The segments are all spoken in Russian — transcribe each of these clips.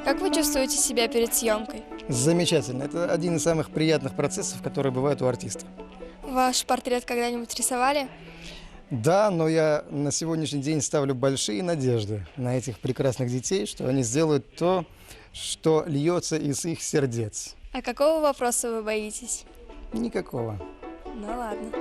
Как вы чувствуете себя перед съемкой? Замечательно. Это один из самых приятных процессов, которые бывают у артиста. Ваш портрет когда-нибудь рисовали? Да, но я на сегодняшний день ставлю большие надежды на этих прекрасных детей, что они сделают то, что льется из их сердец. А какого вопроса вы боитесь? Никакого. Ну ладно.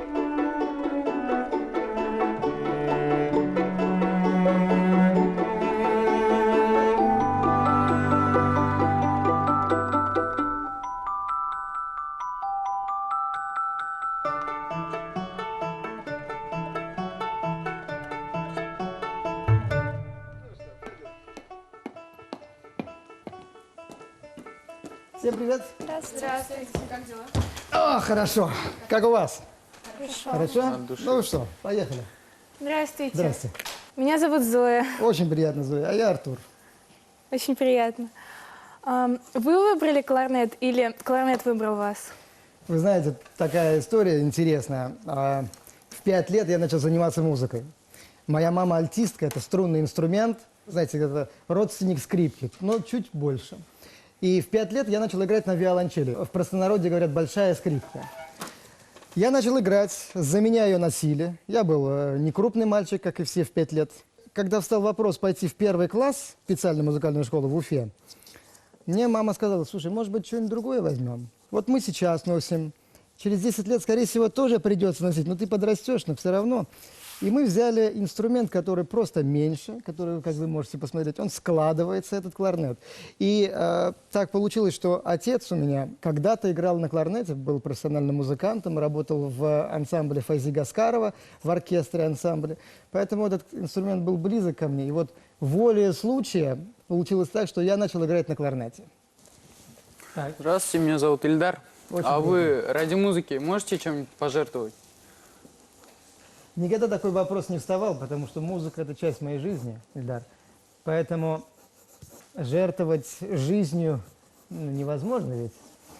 Всем привет. Здравствуйте. Как дела? О, хорошо. Как у вас? Хорошо. Хорошо? Ну что, поехали. Здравствуйте. Здравствуйте. Меня зовут Зоя. Очень приятно, Зоя. А я Артур. Очень приятно. Вы выбрали кларнет или кларнет выбрал вас? Вы знаете, такая история интересная. В 5 лет я начал заниматься музыкой. Моя мама альтистка, это струнный инструмент. Знаете, это родственник скрипки, но чуть больше. И в 5 лет я начал играть на виолончели. В простонародье говорят «большая скрипка». Я начал играть, за меня ее носили. Я был не крупный мальчик, как и все в 5 лет. Когда встал вопрос пойти в 1 класс, специальную музыкальную школу в Уфе, мне мама сказала: слушай, может быть, что-нибудь другое возьмем? Вот мы сейчас носим. Через 10 лет, скорее всего, тоже придется носить, но ты подрастешь, но все равно. И мы взяли инструмент, который просто меньше, который, как вы можете посмотреть, он складывается, этот кларнет. И так получилось, что отец у меня когда-то играл на кларнете, был профессиональным музыкантом, работал в ансамбле Файзи Гаскарова, в оркестре ансамбле. Поэтому этот инструмент был близок ко мне. И вот волей случая получилось так, что я начал играть на кларнете. Так. Здравствуйте, меня зовут Ильдар. Очень А приятно. вы ради музыки можете чем-нибудь пожертвовать? Никогда такой вопрос не вставал, потому что музыка – это часть моей жизни, Ильдар. Поэтому жертвовать жизнью невозможно ведь.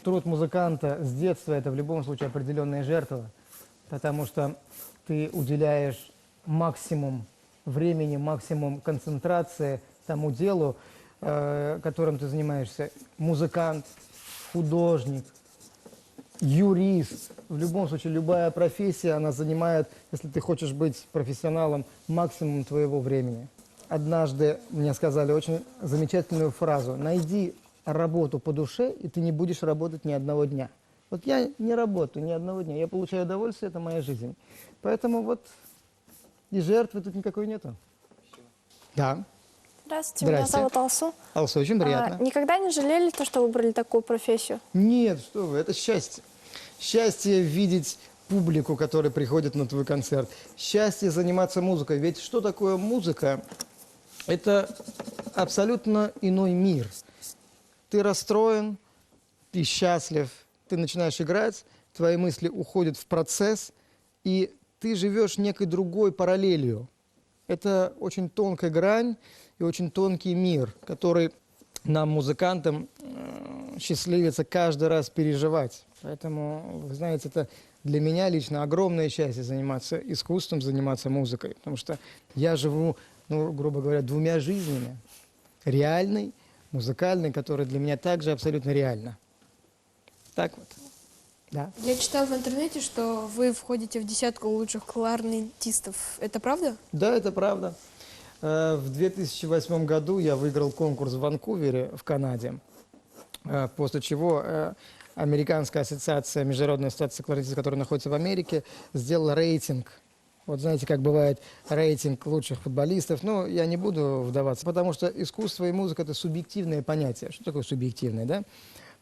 Труд музыканта с детства – это в любом случае определенная жертва, потому что ты уделяешь максимум времени, максимум концентрации тому делу, которым ты занимаешься. Музыкант, художник, юрист. В любом случае, любая профессия, она занимает, если ты хочешь быть профессионалом, максимум твоего времени. Однажды мне сказали очень замечательную фразу: найди работу по душе, и ты не будешь работать ни одного дня. Вот я не работаю ни одного дня, я получаю удовольствие, это моя жизнь. Поэтому вот и жертвы тут никакой нету. Да. Здравствуйте, Здрасте. меня зовут Алсу. Алсу, очень приятно. Никогда не жалели то, что выбрали такую профессию? Нет, что вы, это счастье. Счастье видеть публику, которая приходит на твой концерт. Счастье заниматься музыкой. Ведь что такое музыка? Это абсолютно иной мир. Ты расстроен, ты счастлив, ты начинаешь играть, твои мысли уходят в процесс, и ты живешь некой другой параллелью. Это очень тонкая грань и очень тонкий мир, который нам, музыкантам, счастливится каждый раз переживать. Поэтому, вы знаете, это для меня лично огромное счастье заниматься искусством, заниматься музыкой. Потому что я живу, ну, грубо говоря, 2 жизнями. Реальной, музыкальной, которая для меня также абсолютно реальна. Так вот. Да. Я читала в интернете, что вы входите в 10 лучших кларнетистов. Это правда? Да, это правда. В 2008 году я выиграл конкурс в Ванкувере, в Канаде, после чего Американская ассоциация, Международная ассоциация кларнетистов, которая находится в Америке, сделала рейтинг. Вот знаете, как бывает рейтинг лучших футболистов. Но я не буду вдаваться, потому что искусство и музыка – это субъективное понятие. Что такое субъективное, да?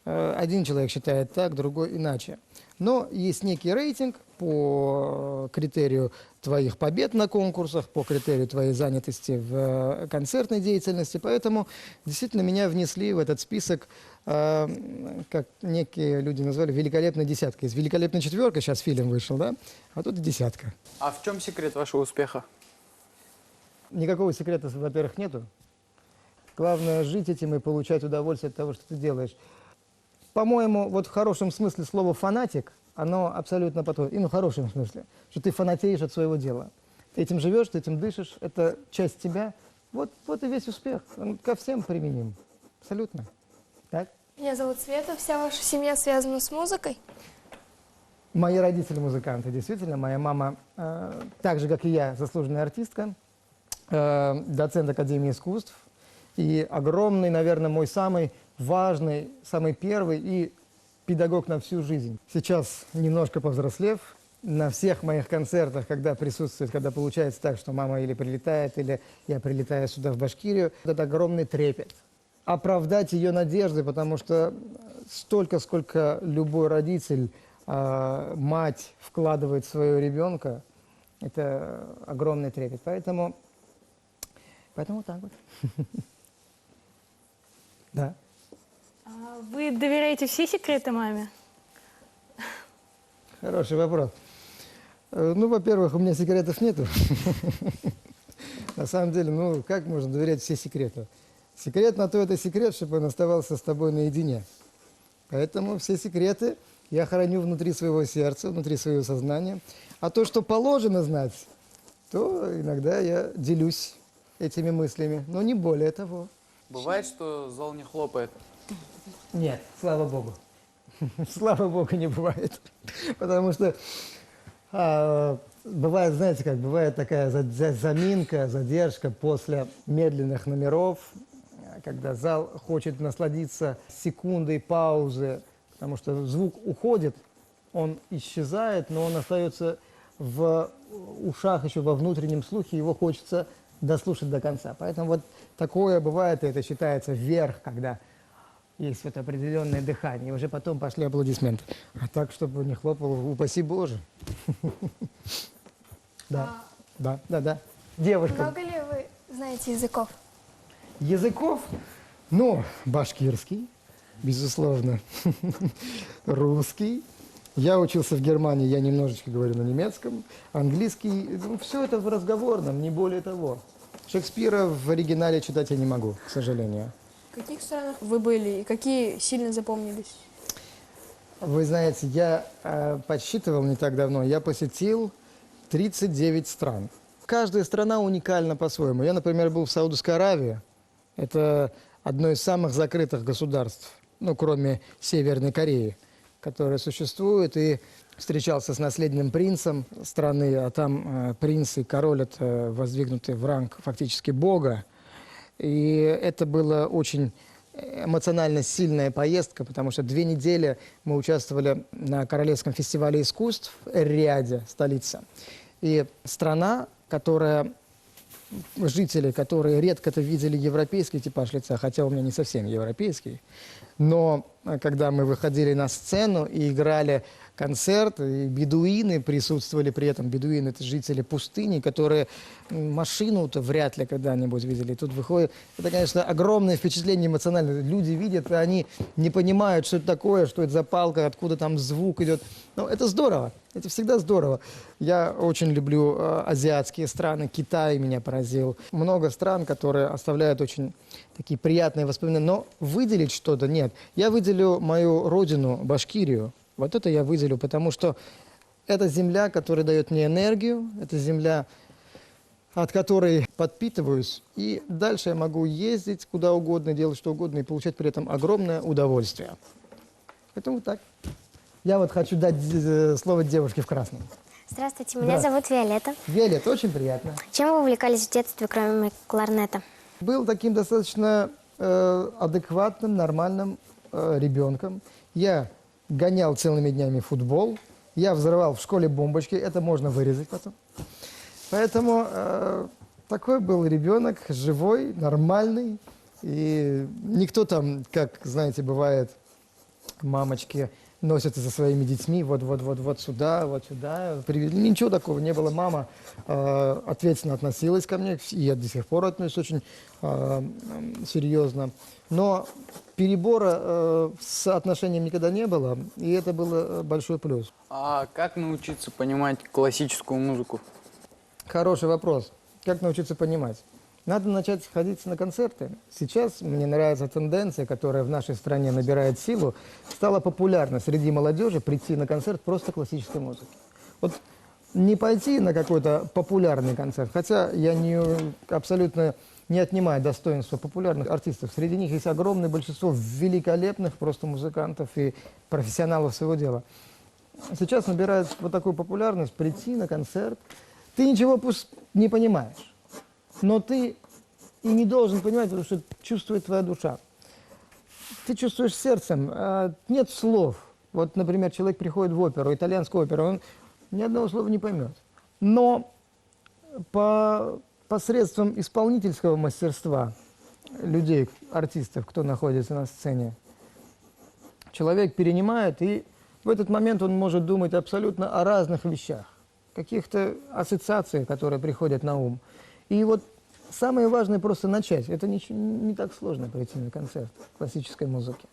Один человек считает так, другой иначе. Но есть некий рейтинг по критерию твоих побед на конкурсах, по критерию твоей занятости в концертной деятельности. Поэтому действительно меня внесли в этот список, как некие люди назвали, великолепная десятка. Есть великолепная четверка, сейчас фильм вышел, да? А тут десятка. А в чем секрет вашего успеха? Никакого секрета, во-первых, нету. Главное жить этим и получать удовольствие от того, что ты делаешь. по-моему, вот в хорошем смысле слова «фанатик», оно абсолютно подходит. И ну, в хорошем смысле, что ты фанатеешь от своего дела. Ты этим живешь, ты этим дышишь, это часть тебя. Вот и весь успех. Он ко всем применим. Абсолютно. Так? Меня зовут Света. Вся ваша семья связана с музыкой? Мои родители музыканты, действительно. Моя мама, так же, как и я, заслуженная артистка, доцент Академии искусств. И огромный, наверное, мой самый важный, самый первый и педагог на всю жизнь. Сейчас, немножко повзрослев, на всех моих концертах, когда присутствует, когда получается так, что мама или прилетает, или я прилетаю сюда, в Башкирию, это огромный трепет. Оправдать ее надежды, потому что столько, сколько любой родитель, мать вкладывает в своего ребенка, это огромный трепет. Поэтому вот так вот. Да. Вы доверяете все секреты маме? Хороший вопрос. Ну, во-первых, у меня секретов нету. На самом деле, ну, как можно доверять все секреты? Секрет на то это секрет, чтобы он оставался с тобой наедине. Поэтому все секреты я храню внутри своего сердца, внутри своего сознания. А то, что положено знать, то иногда я делюсь этими мыслями, но не более того. Бывает, что зал не хлопает? Нет, слава Богу. Слава Богу, не бывает. Потому что бывает, знаете как, бывает такая заминка, задержка после медленных номеров, когда зал хочет насладиться секундой паузы, потому что звук уходит, он исчезает, но он остается в ушах, еще во внутреннем слухе, его хочется дослушать до конца. Поэтому вот такое бывает, и это считается вверх, когда есть вот определенное дыхание, и уже потом пошли аплодисменты. А так, чтобы не хлопал, упаси Боже. Да, да. Девушка. Много ли вы знаете языков? Языков? Ну, башкирский, безусловно, русский. Я учился в Германии, я немножечко говорю на немецком, английский. Ну, все это в разговорном, не более того. Шекспира в оригинале читать я не могу, к сожалению. В каких странах вы были и какие сильно запомнились? Вы знаете, я подсчитывал не так давно, я посетил 39 стран. Каждая страна уникальна по-своему. Я, например, был в Саудовской Аравии. Это одно из самых закрытых государств, ну, кроме Северной Кореи, которое существует, и встречался с наследным принцем страны, а там принц и король это воздвигнуты в ранг фактически бога. И это была очень эмоционально сильная поездка, потому что 2 недели мы участвовали на Королевском фестивале искусств в Эр-Рияде, столица. И страна, которая, жители, которые редко-то видели европейский типаж лица, хотя у меня не совсем европейский, но когда мы выходили на сцену и играли концерт, и бедуины присутствовали при этом. Бедуины – это жители пустыни, которые машину-то вряд ли когда-нибудь видели. И тут выходит, это, конечно, огромное впечатление эмоциональное. Люди видят, и они не понимают, что это такое, что это за палка, откуда там звук идет. Но это здорово, это всегда здорово. Я очень люблю азиатские страны, Китай меня поразил. Много стран, которые оставляют очень такие приятные воспоминания. Но выделить что-то нет. Я выделю мою родину, Башкирию. Вот это я выделю, потому что это земля, которая дает мне энергию, это земля, от которой подпитываюсь, и дальше я могу ездить куда угодно, делать что угодно и получать при этом огромное удовольствие. Поэтому так. Я вот хочу дать слово девушке в красном. Здравствуйте, меня зовут Виолетта. Виолетта, очень приятно. Чем вы увлекались в детстве, кроме кларнета? Был таким достаточно адекватным, нормальным ребенком. Я гонял целыми днями футбол, я взрывал в школе бомбочки, это можно вырезать потом. Поэтому такой был ребенок, живой, нормальный, и никто там, как, знаете, бывает, мамочки носятся за своими детьми, вот сюда, вот сюда. Ничего такого не было. Мама ответственно относилась ко мне, и я до сих пор отношусь очень серьезно. Но перебора с отношением никогда не было, и это был большой плюс. А как научиться понимать классическую музыку? Хороший вопрос. Как научиться понимать? Надо начать ходить на концерты. Сейчас мне нравится тенденция, которая в нашей стране набирает силу. Стало популярно среди молодежи прийти на концерт просто классической музыки. Вот не пойти на какой-то популярный концерт, хотя я абсолютно не отнимаю достоинства популярных артистов. Среди них есть огромное большинство великолепных просто музыкантов и профессионалов своего дела. Сейчас набирает вот такую популярность прийти на концерт. Ты ничего пусть не понимаешь, но ты и не должен понимать, потому что чувствует твоя душа. Ты чувствуешь сердцем, нет слов. Вот, например, человек приходит в оперу, итальянскую оперу, он ни одного слова не поймет. Но посредством исполнительского мастерства людей, артистов, кто находится на сцене, человек перенимает, и в этот момент он может думать абсолютно о разных вещах, каких-то ассоциациях, которые приходят на ум. И вот самое важное просто начать. Это не так сложно прийти на концерт классической музыки.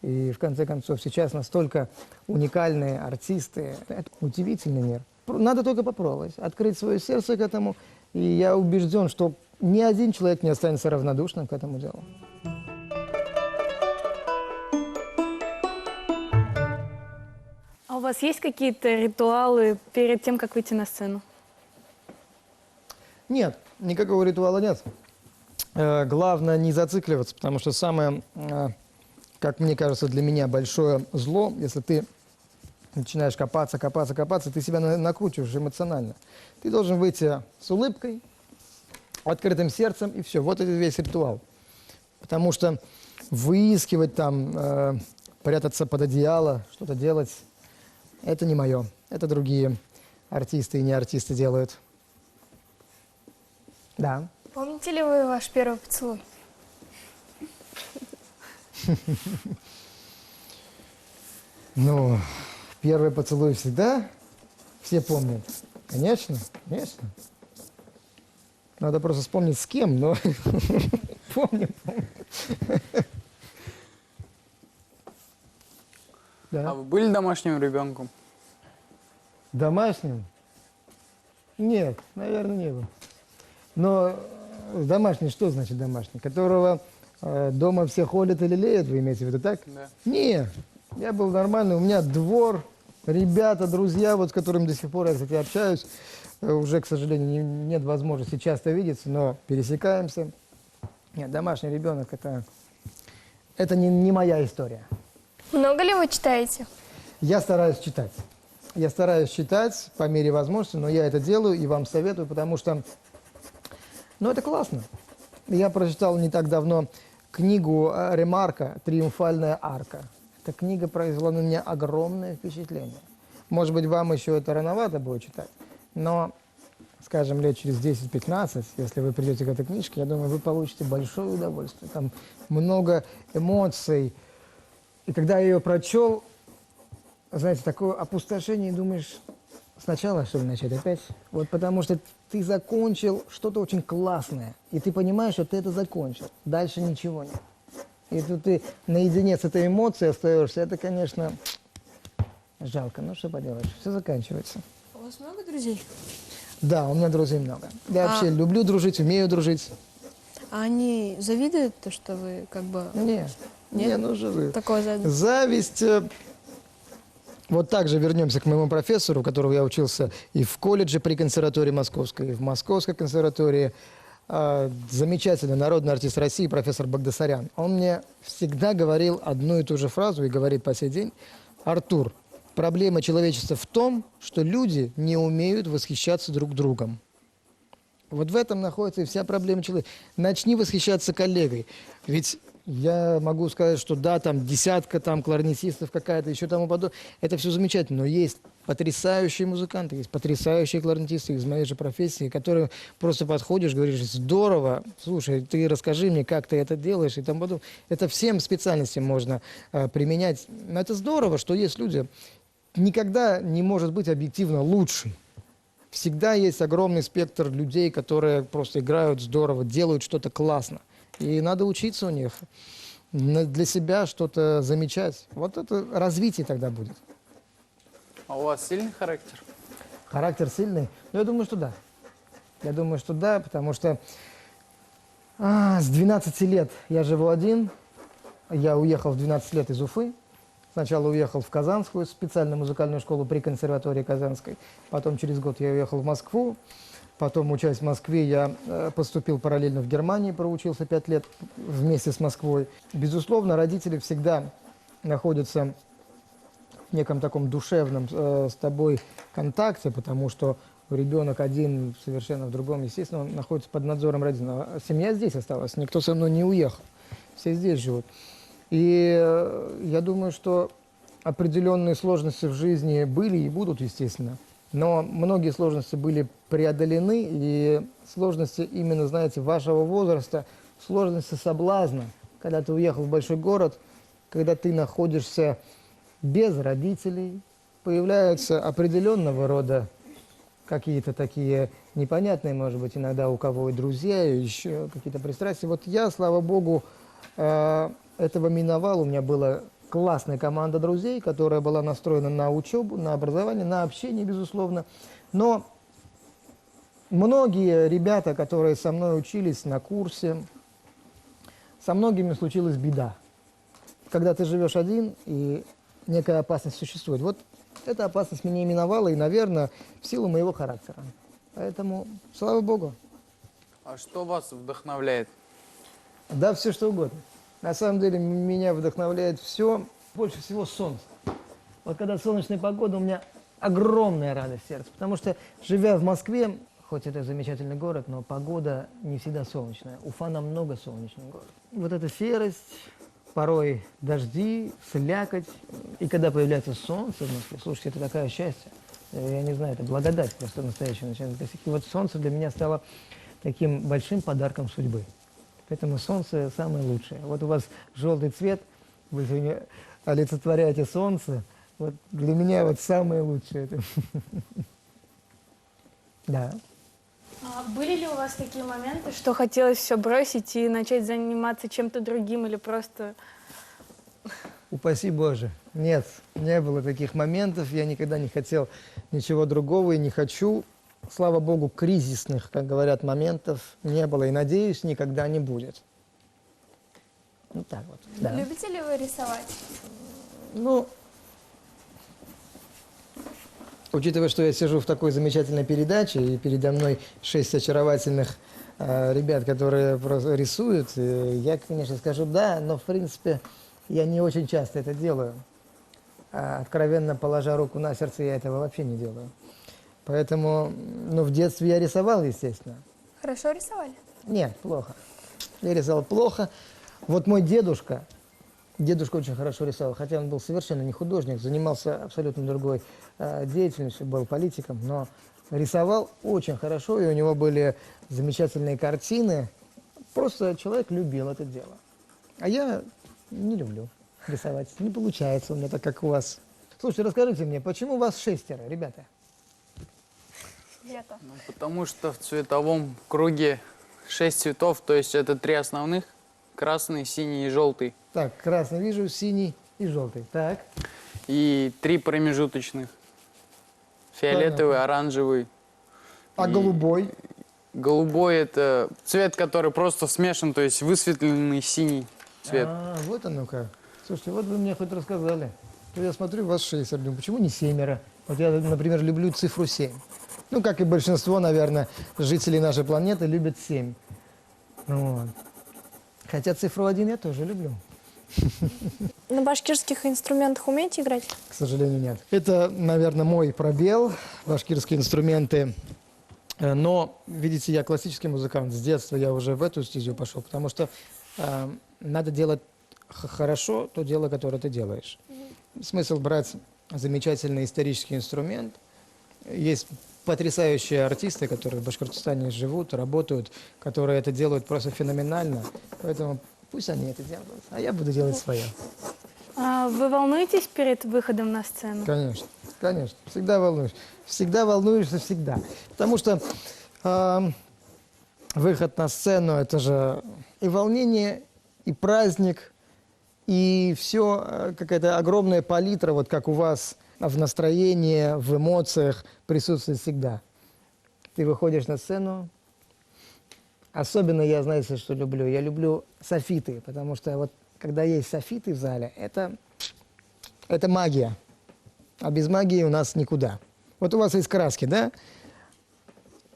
И в конце концов сейчас настолько уникальные артисты. Это удивительный мир. Надо только попробовать, открыть свое сердце к этому. И я убежден, что ни один человек не останется равнодушным к этому делу. А у вас есть какие-то ритуалы перед тем, как выйти на сцену? Нет, никакого ритуала нет. Главное не зацикливаться, потому что самое, как мне кажется, для меня большое зло, если ты начинаешь копаться, ты себя накручиваешь эмоционально. Ты должен выйти с улыбкой, открытым сердцем, и все. Вот это весь ритуал. Потому что выискивать там, прятаться под одеяло, что-то делать, это не мое. Это другие артисты и не артисты делают. Да. Помните ли вы ваш первый поцелуй? Ну, первый поцелуй всегда все помнят. Конечно, конечно. Надо просто вспомнить с кем, но помню. А Да. вы были домашним ребенком? Домашним? Нет, наверное, не был. Но домашний, что значит домашний? Которого дома все ходят и лелеют, вы имеете в виду, так? Да. Не, я был нормальный, у меня двор, ребята, друзья, вот с которыми до сих пор я, кстати, общаюсь. Уже, к сожалению, нет возможности часто видеться, но пересекаемся. Нет, домашний ребенок это не моя история. Много ли вы читаете? Я стараюсь читать. Я стараюсь читать по мере возможности, но я это делаю и вам советую, потому что, ну, это классно. Я прочитал не так давно книгу Ремарка «Триумфальная арка». Эта книга произвела на меня огромное впечатление. Может быть, вам еще это рановато будет читать, но, скажем, лет через 10-15, если вы придете к этой книжке, я думаю, вы получите большое удовольствие. Там много эмоций. И когда я ее прочел, знаете, такое опустошение, и думаешь, сначала, что ли, начать опять? Вот потому что ты закончил что-то очень классное, и ты понимаешь, что ты это закончил. Дальше ничего нет. И тут ты наедине с этой эмоцией остаешься. Это, конечно, жалко. Ну, что поделаешь, все заканчивается. У вас много друзей? Да, у меня друзей много. Я вообще люблю дружить, умею дружить. А они завидуют то, что вы как бы... Не, ну же. Такого завидуют? Зависть. Вот так же вернемся к моему профессору, у которого я учился и в колледже при консерватории Московской, и в Московской консерватории. Замечательный народный артист России, профессор Багдасарян. Он мне всегда говорил одну и ту же фразу и говорит по сей день: Артур, проблема человечества в том, что люди не умеют восхищаться друг другом. Вот в этом находится и вся проблема человека. Начни восхищаться коллегой. Ведь я могу сказать, что да, там десятка там кларнетистов какая-то, еще тому подобное. Это все замечательно, но есть потрясающие музыканты, есть потрясающие кларнетисты из моей же профессии, которые просто подходишь, говоришь: здорово, слушай, ты расскажи мне, как ты это делаешь, и тому подобное. Это всем специальностям можно применять. Но это здорово, что есть люди. Никогда не может быть объективно лучший. Всегда есть огромный спектр людей, которые просто играют здорово, делают что-то классно. И надо учиться у них, для себя что-то замечать. Вот это развитие тогда будет. А у вас сильный характер? Характер сильный? Ну, я думаю, что да. Я думаю, что да, потому что С 12 лет я живу один. Я уехал в 12 лет из Уфы. Сначала уехал в Казанскую специальную музыкальную школу при консерватории Казанской. Потом через год я уехал в Москву. Потом, учась в Москве, я поступил параллельно в Германии, проучился 5 лет вместе с Москвой. Безусловно, родители всегда находятся в неком таком душевном с тобой контакте, потому что ребенок один совершенно в другом, естественно, он находится под надзором родителей. А семья здесь осталась, никто со мной не уехал, все здесь живут. И я думаю, что определенные сложности в жизни были и будут, естественно. Но многие сложности были преодолены, и сложности именно, знаете, вашего возраста, сложности соблазна, когда ты уехал в большой город, когда ты находишься без родителей, появляются определенного рода какие-то такие непонятные, может быть, иногда у кого и друзья, и еще какие-то пристрастия. Вот я, слава богу, этого миновал. У меня была классная команда друзей, которая была настроена на учебу, на образование, на общение, безусловно. Но многие ребята, которые со мной учились на курсе, со многими случилась беда. Когда ты живешь один, и некая опасность существует. Вот эта опасность меня и миновала, и, наверное, в силу моего характера. Поэтому, слава богу. А что вас вдохновляет? Да, все что угодно. На самом деле, меня вдохновляет все, больше всего солнце. Вот когда солнечная погода, у меня огромная радость в сердце, потому что, живя в Москве, хоть это замечательный город, но погода не всегда солнечная. Уфа намного солнечный город. Вот эта серость, порой дожди, слякоть, и когда появляется солнце в Москве, слушайте, это такое счастье. Я не знаю, это благодать просто настоящая. И вот солнце для меня стало таким большим подарком судьбы. Поэтому солнце самое лучшее. Вот у вас желтый цвет, вы сегодня олицетворяете солнце. Вот для меня вот самое лучшее. Да. А были ли у вас такие моменты, что хотелось все бросить и начать заниматься чем-то другим или просто... Упаси Боже. Нет, не было таких моментов. Я никогда не хотел ничего другого и не хочу. Слава Богу, кризисных, как говорят, моментов не было. И, надеюсь, никогда не будет. Ну, так вот. Да. Любите ли вы рисовать? Ну, учитывая, что я сижу в такой замечательной передаче, и передо мной 6 очаровательных ребят, которые просто рисуют, я, конечно, скажу да, но, в принципе, я не очень часто это делаю. Откровенно положа руку на сердце, я этого вообще не делаю. Поэтому, ну, в детстве я рисовал, естественно. Хорошо рисовали? Нет, плохо. Я рисовал плохо. Вот мой дедушка очень хорошо рисовал, хотя он был совершенно не художник, занимался абсолютно другой деятельностью, был политиком, но рисовал очень хорошо, и у него были замечательные картины. Просто человек любил это дело. А я не люблю рисовать. Не получается у меня так, как у вас. Слушайте, расскажите мне, почему вас 6, ребята? Лето. Ну, потому что в цветовом круге 6 цветов, то есть это 3 основных: красный, синий и желтый. Так, красный вижу, синий и желтый. Так. И 3 промежуточных: фиолетовый, оранжевый. А и голубой? Голубой — это цвет, который просто смешан, то есть высветленный синий цвет. А, вот оно как. Слушайте, вот вы мне хоть рассказали. Я смотрю, у вас 6, думаю, почему не 7? Вот я, например, люблю цифру 7. Ну, как и большинство, наверное, жителей нашей планеты любят 7. Вот. Хотя цифру 1 я тоже люблю. На башкирских инструментах умеете играть? К сожалению, нет. Это, наверное, мой пробел, башкирские инструменты. Но, видите, я классический музыкант. С детства я уже в эту стезю пошел, потому что надо делать хорошо то дело, которое ты делаешь. Смысл брать замечательный исторический инструмент. Есть потрясающие артисты, которые в Башкортостане живут, работают, которые это делают просто феноменально. Поэтому пусть они это делают, а я буду делать свое. А вы волнуетесь перед выходом на сцену? Конечно, конечно. Всегда волнуюсь. Всегда волнуешься, всегда. Потому что выход на сцену – это же и волнение, и праздник, и все, какая-то огромная палитра, вот как у вас в настроении, в эмоциях присутствует всегда. Ты выходишь на сцену, Особенно я, знаете, что люблю? Я люблю софиты, потому что вот когда есть софиты в зале, это магия. А без магии у нас никуда. Вот у вас есть краски, да?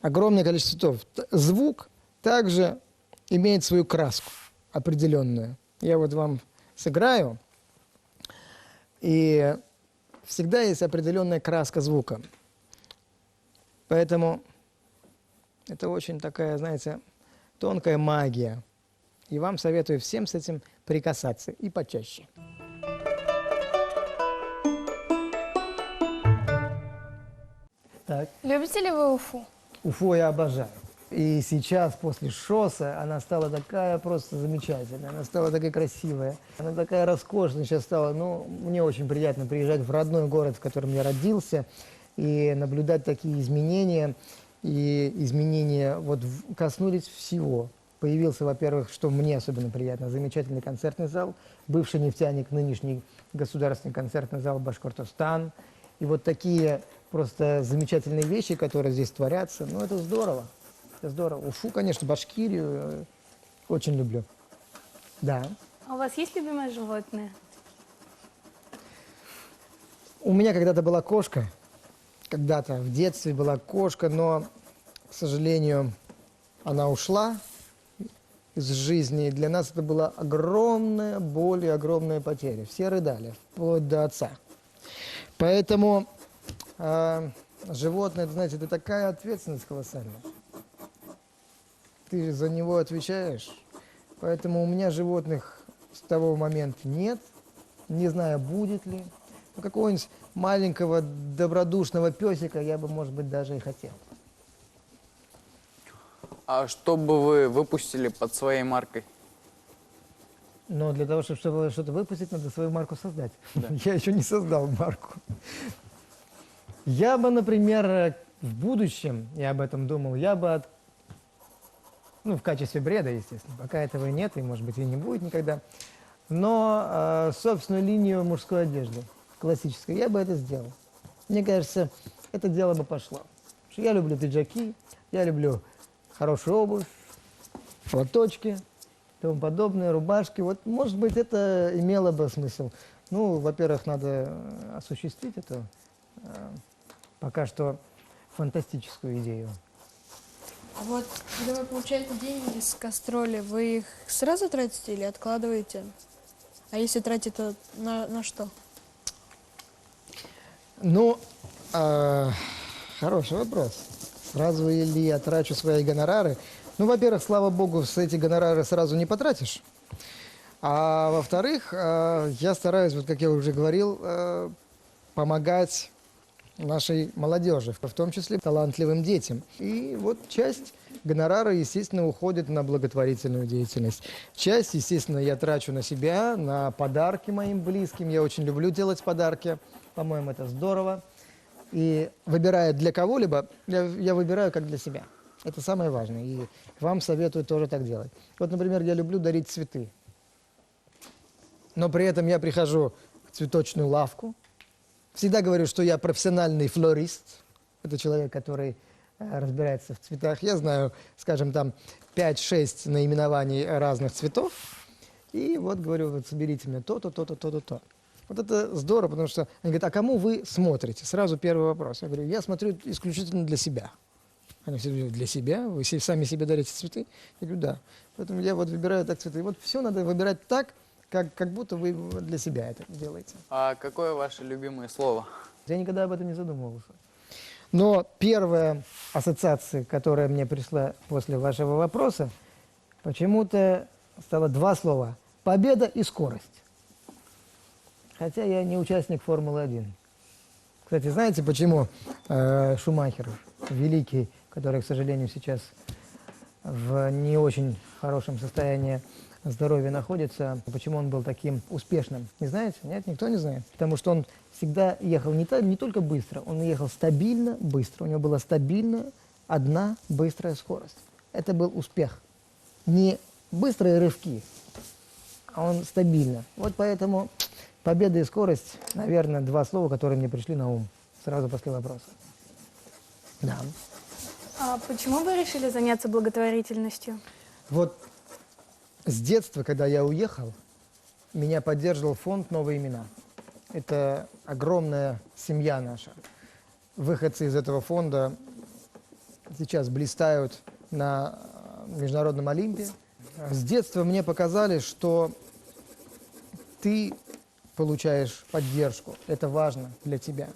Огромное количество цветов. Звук также имеет свою краску определенную. Я вот вам сыграю, и всегда есть определенная краска звука. Поэтому это очень такая, знаете, тонкая магия. И вам советую всем с этим прикасаться и почаще. Так. Любите ли вы Уфу? Уфу я обожаю. И сейчас, после ШОСа, она стала такая просто замечательная, она стала такая красивая, она такая роскошная сейчас стала. Ну, мне очень приятно приезжать в родной город, в котором я родился, и наблюдать такие изменения. И изменения вот коснулись всего. Появился, во-первых, что мне особенно приятно, замечательный концертный зал, бывший нефтяник, нынешний государственный концертный зал Башкортостан. И вот такие просто замечательные вещи, которые здесь творятся, ну, это здорово. Это здорово. Уфу, конечно, Башкирию очень люблю. Да. А у вас есть любимое животное? У меня когда-то была кошка. Когда-то в детстве была кошка, но, к сожалению, она ушла из жизни. И для нас это была огромная боль и огромная потеря. Все рыдали, вплоть до отца. Поэтому животное, знаете, это такая ответственность колоссальная. Ты за него отвечаешь. Поэтому у меня животных с того момента нет. Не знаю, будет ли. Но какого-нибудь маленького добродушного песика я бы, может быть, даже и хотел. А что бы вы выпустили под своей маркой? Но для того, чтобы что-то выпустить, надо свою марку создать. Я еще не создал марку. Я бы, например, в будущем, я об этом думал, я бы, ну, в качестве бреда, естественно, пока этого нет, и, может быть, и не будет никогда, но собственную линию мужской одежды, классической, я бы это сделал. Мне кажется, это дело бы пошло. Потому что я люблю пиджаки, я люблю хорошую обувь, платочки, тому подобное, рубашки. Вот, может быть, это имело бы смысл. Ну, во-первых, надо осуществить эту пока что фантастическую идею. А вот, когда вы получаете деньги с гастроли, вы их сразу тратите или откладываете? А если тратите, то на что? Ну, хороший вопрос. Сразу ли я трачу свои гонорары? Ну, во-первых, слава богу, с эти гонорары сразу не потратишь. А во-вторых, я стараюсь, вот как я уже говорил, помогать нашей молодежи, в том числе талантливым детям. И вот часть гонорара, естественно, уходит на благотворительную деятельность. Часть, естественно, я трачу на себя, на подарки моим близким. Я очень люблю делать подарки. По-моему, это здорово. И выбирая для кого-либо, я выбираю как для себя. Это самое важное. И вам советую тоже так делать. Вот, например, я люблю дарить цветы. Но при этом я прихожу в цветочную лавку. Всегда говорю, что я профессиональный флорист. Это человек, который разбирается в цветах. Я знаю, скажем, там 5-6 наименований разных цветов. И вот говорю, вот соберите мне то-то, то-то, то-то, то. Вот это здорово, потому что они говорят, а кому вы смотрите? Сразу первый вопрос. Я говорю, я смотрю исключительно для себя. Они все говорят, для себя? Вы сами себе дарите цветы? Я говорю, да. Поэтому я вот выбираю так цветы. И вот все надо выбирать так, как будто вы для себя это делаете. А какое ваше любимое слово? Я никогда об этом не задумывался. Но первая ассоциация, которая мне пришла после вашего вопроса, почему-то стало два слова. Победа и скорость. Хотя я не участник Формулы-1. Кстати, знаете, почему Шумахер, великий, который, к сожалению, сейчас в не очень хорошем состоянии здоровья находится, почему он был таким успешным? Не знаете? Нет, никто не знает. Потому что он всегда ехал не только быстро, он ехал стабильно быстро. У него была стабильно одна быстрая скорость. Это был успех. Не быстрые рывки, а он стабильно. Вот поэтому победа и скорость, наверное, два слова, которые мне пришли на ум сразу после вопроса. Да. А почему вы решили заняться благотворительностью? Вот с детства, когда я уехал, меня поддерживал фонд «Новые имена». Это огромная семья наша. Выходцы из этого фонда сейчас блистают на международном Олимпе. С детства мне показали, что ты получаешь поддержку. Это важно для тебя.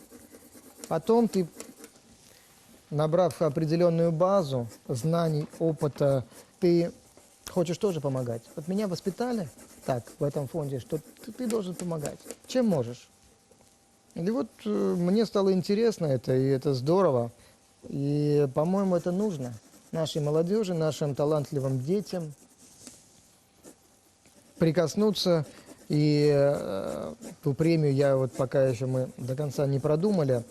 Потом ты, набрав определенную базу знаний, опыта, ты хочешь тоже помогать. Вот меня воспитали так в этом фонде, что ты должен помогать. Чем можешь. И вот мне стало интересно это, и это здорово. И, по-моему, это нужно нашей молодежи, нашим талантливым детям прикоснуться. И ту премию я вот пока еще мы до конца не продумали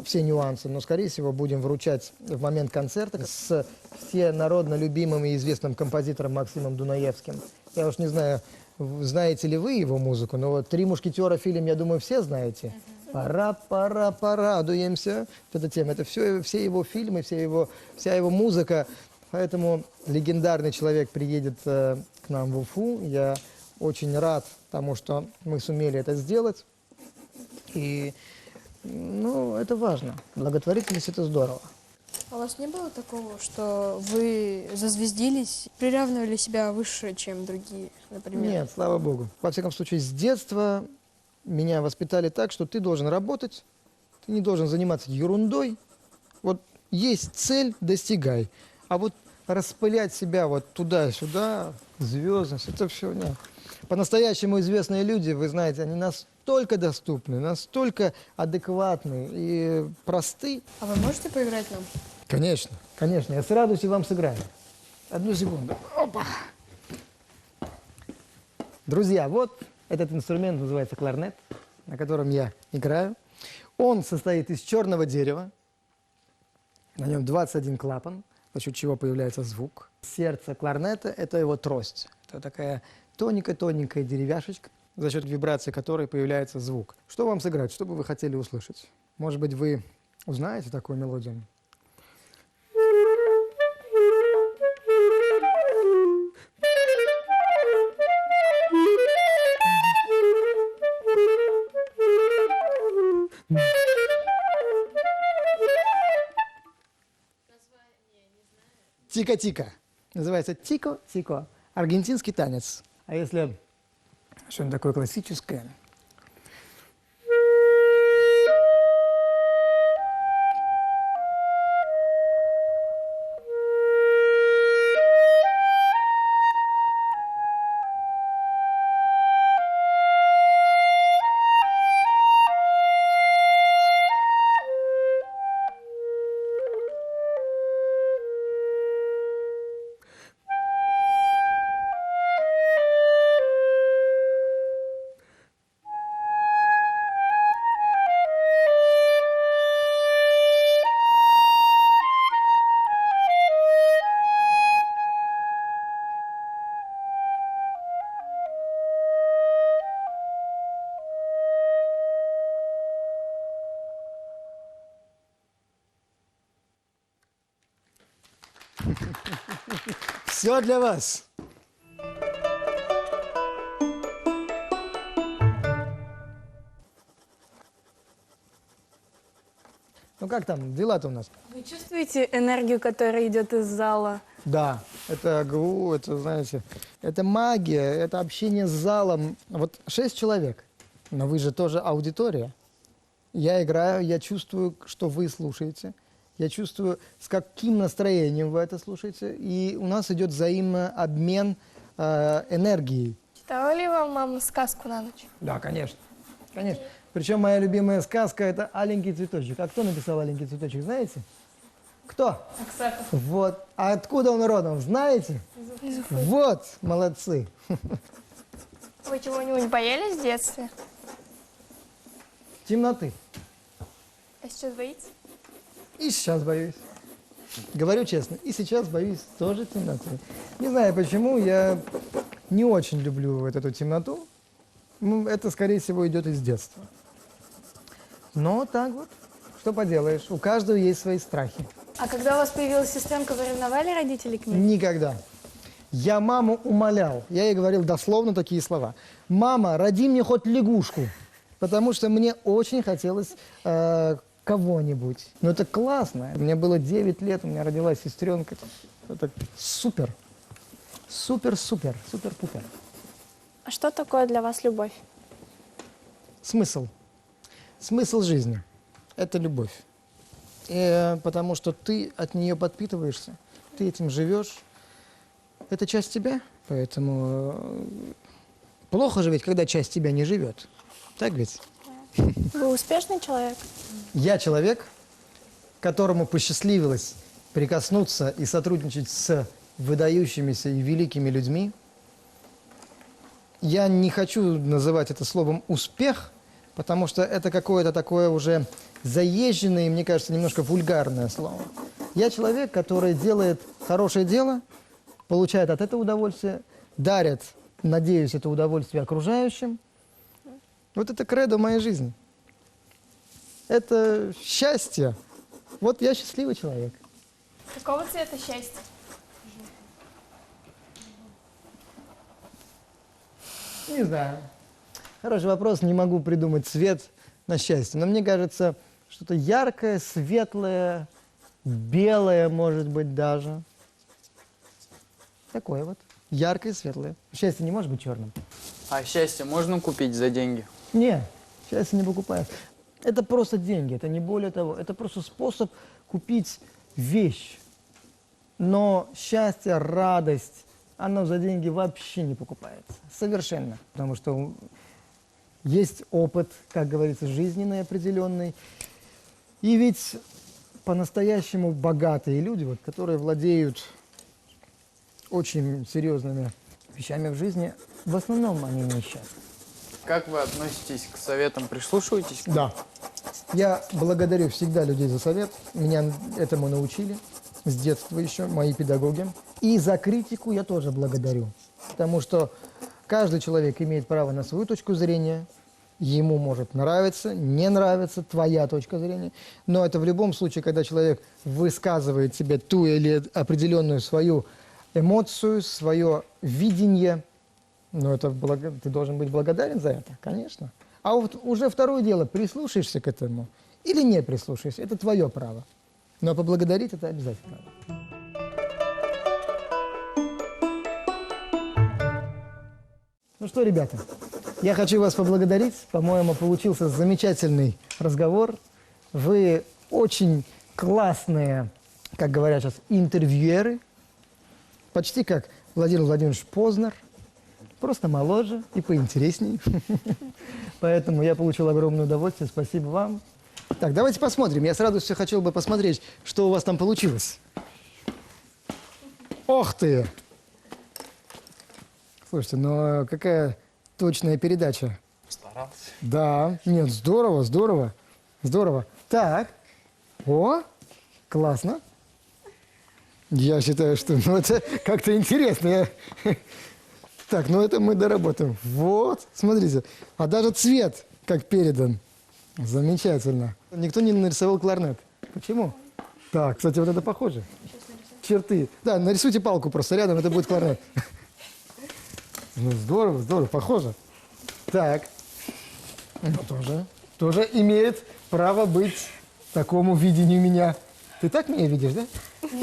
все нюансы, но, скорее всего, будем вручать в момент концерта с всенародно любимым и известным композитором Максимом Дунаевским. Я уж не знаю, знаете ли вы его музыку, но вот «Три мушкетера» фильм, я думаю, все знаете. «Пора, порадуемся». Вот эта тема, это все его фильмы, вся его музыка. Поэтому легендарный человек приедет к нам в Уфу. Я очень рад тому, что мы сумели это сделать. И, ну, это важно. Благотворительность – это здорово. А у вас не было такого, что вы зазвездились, приравнивали себя выше, чем другие, например? Нет, слава богу. Во всяком случае, с детства меня воспитали так, что ты должен работать, ты не должен заниматься ерундой. Вот есть цель – достигай. А вот распылять себя вот туда-сюда, звездность – это все нет. По-настоящему известные люди, вы знаете, они настолько доступны, настолько адекватны и просты. А вы можете поиграть нам? Конечно, конечно. Я с радостью вам сыграю. Одну секунду. Опа! Друзья, вот этот инструмент называется кларнет, на котором я играю. Он состоит из черного дерева. На нем 21 клапан, за счет чего появляется звук. Сердце кларнета – это его трость. Это такая тоненькая-тоненькая деревяшечка, за счет вибрации которой появляется звук. Что вам сыграть? Что бы вы хотели услышать? Может быть, вы узнаете такую мелодию? Тика-тика. Называется тико-тико. Аргентинский танец. А если что-нибудь такое классическое? Все для вас. Ну как там, дела-то у нас? Вы чувствуете энергию, которая идет из зала? Да, это ГУ, это, знаете, это магия, это общение с залом. Вот 6 человек, но вы же тоже аудитория. Я играю, я чувствую, что вы слушаете. Я чувствую, с каким настроением вы это слушаете. И у нас идет взаимный обмен энергией. Читала ли вам мама сказку на ночь? Да, конечно. Конечно. Причем моя любимая сказка – это «Аленький цветочек». А кто написал «Аленький цветочек», знаете? Кто? Аксаков. Вот. А откуда он родом, знаете? Вот, молодцы. Вы чего-нибудь боялись в детстве? Темноты. А сейчас боитесь? И сейчас боюсь. Говорю честно, и сейчас боюсь тоже темноты. Не знаю почему, я не очень люблю вот эту темноту. Ну, это, скорее всего, идет из детства. Но так вот, что поделаешь, у каждого есть свои страхи. А когда у вас появилась сестренка, вы ревновали родителей к ней? Никогда. Я маму умолял. Я ей говорил дословно такие слова. «Мама, роди мне хоть лягушку», потому что мне очень хотелось кого-нибудь. Но это классно. Мне было 9 лет, у меня родилась сестренка. Это супер. Супер-супер. Супер-пупер. А что такое для вас любовь? Смысл. Смысл жизни – это любовь. Потому что ты от нее подпитываешься, ты этим живешь. Это часть тебя, поэтому плохо же ведь, когда часть тебя не живет. Так ведь? Вы успешный человек? Я человек, которому посчастливилось прикоснуться и сотрудничать с выдающимися и великими людьми. Я не хочу называть это словом «успех», потому что это какое-то такое уже заезженное и, мне кажется, немножко вульгарное слово. Я человек, который делает хорошее дело, получает от этого удовольствие, дарит, надеюсь, это удовольствие окружающим. Вот это кредо моей жизни. Это счастье. Вот я счастливый человек. Какого цвета счастье? Не знаю. Хороший вопрос, не могу придумать цвет на счастье. Но мне кажется, что-то яркое, светлое, белое, может быть, даже. Такое вот. Яркое, светлое. Счастье не может быть черным. А счастье можно купить за деньги? Не, счастье не покупает. Это просто деньги, это не более того. Это просто способ купить вещь. Но счастье, радость, оно за деньги вообще не покупается. Совершенно. Потому что есть опыт, как говорится, жизненный определенный. И ведь по-настоящему богатые люди, вот, которые владеют очень серьезными вещами в жизни, в основном они несчастны. Как вы относитесь к советам? Прислушиваетесь к ним? Да. Я благодарю всегда людей за совет. Меня этому научили с детства еще, мои педагоги. И за критику я тоже благодарю. Потому что каждый человек имеет право на свою точку зрения. Ему может нравиться, не нравится твоя точка зрения. Но это в любом случае, когда человек высказывает себе ту или определенную свою эмоцию, свое видение, ну, это ты должен быть благодарен за это, конечно. А вот уже второе дело, прислушаешься к этому или не прислушаешься, это твое право. Но поблагодарить это обязательно. Ну что, ребята, я хочу вас поблагодарить. По-моему, получился замечательный разговор. Вы очень классные, как говорят сейчас, интервьюеры. Почти как Владимир Владимирович Познер. Просто моложе и поинтересней. Поэтому я получил огромное удовольствие. Спасибо вам. Так, давайте посмотрим. Я с радостью хотел бы посмотреть, что у вас там получилось. Ох ты! Слушайте, ну какая точная передача. Старался. Да, нет, здорово, здорово, здорово. Так, о, классно. Я считаю, что ну, это как-то интересно. Так, ну это мы доработаем. Вот, смотрите, а даже цвет как передан. Замечательно. Никто не нарисовал кларнет. Почему? Так, кстати, вот это похоже. Черты. Да, нарисуйте палку просто рядом, это будет кларнет. Ну, здорово, здорово, похоже. Так, ну тоже имеет право быть такому видению меня. Ты так меня видишь, да?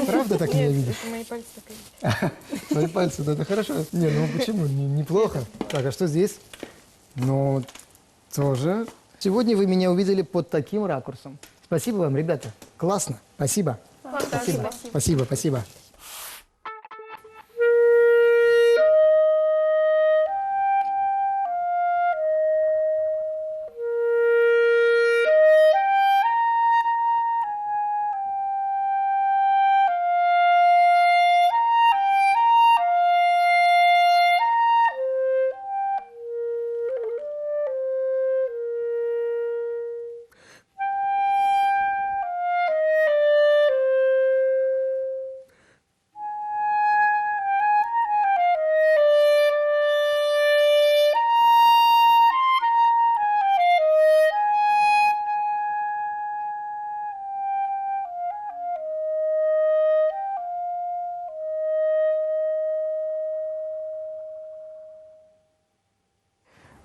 Правда так меня видишь? Мои пальцы так и Мои пальцы, да, это хорошо. Не, ну почему? Неплохо. Так, а что здесь? Ну, тоже. Сегодня вы меня увидели под таким ракурсом. Спасибо вам, ребята. Классно. Спасибо. Спасибо. Спасибо, спасибо.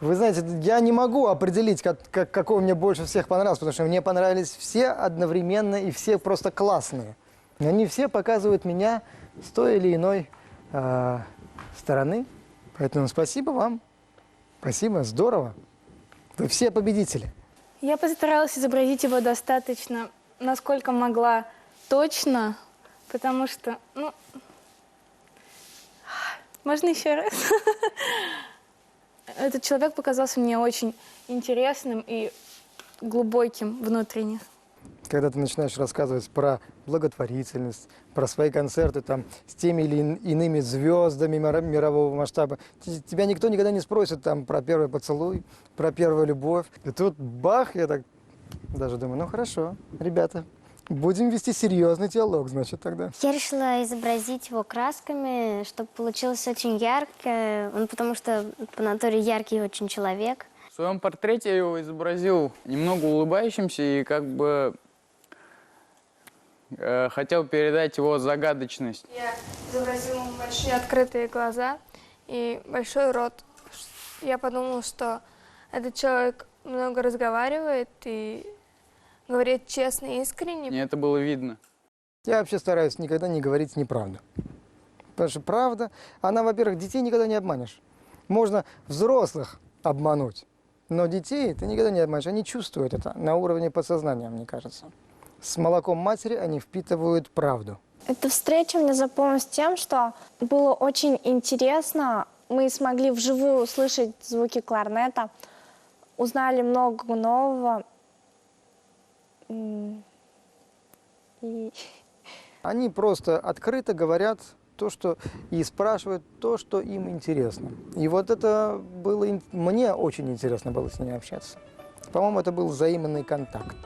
Вы знаете, я не могу определить, какой мне больше всех понравился, потому что мне понравились все одновременно и все просто классные. Они все показывают меня с той или иной стороны. Поэтому спасибо вам. Спасибо, здорово. Вы все победители. Я постаралась изобразить его достаточно, насколько могла, точно, потому что, ну, можно еще раз? Этот человек показался мне очень интересным и глубоким внутренне. Когда ты начинаешь рассказывать про благотворительность, про свои концерты там, с теми или иными звездами мирового масштаба, тебя никто никогда не спросит там, про первый поцелуй, про первую любовь. И тут бах, я так даже думаю, ну хорошо, ребята, будем вести серьезный диалог, значит, тогда. Я решила изобразить его красками, чтобы получилось очень ярко. Он потому что по натуре яркий очень человек. В своем портрете я его изобразил немного улыбающимся и как бы хотел передать его загадочность. Я изобразила ему большие открытые глаза и большой рот. Я подумала, что этот человек много разговаривает и говорит честно и искренне. И это было видно. Я вообще стараюсь никогда не говорить неправду. Потому что правда, она, во-первых, детей никогда не обманешь. Можно взрослых обмануть, но детей ты никогда не обманешь. Они чувствуют это на уровне подсознания, мне кажется. С молоком матери они впитывают правду. Эта встреча мне запомнилась тем, что было очень интересно. Мы смогли вживую услышать звуки кларнета, узнали много нового. И... Они просто открыто говорят то, что и спрашивают то, что им интересно. И вот это было, мне очень интересно было с ними общаться. По-моему, это был взаимный контакт.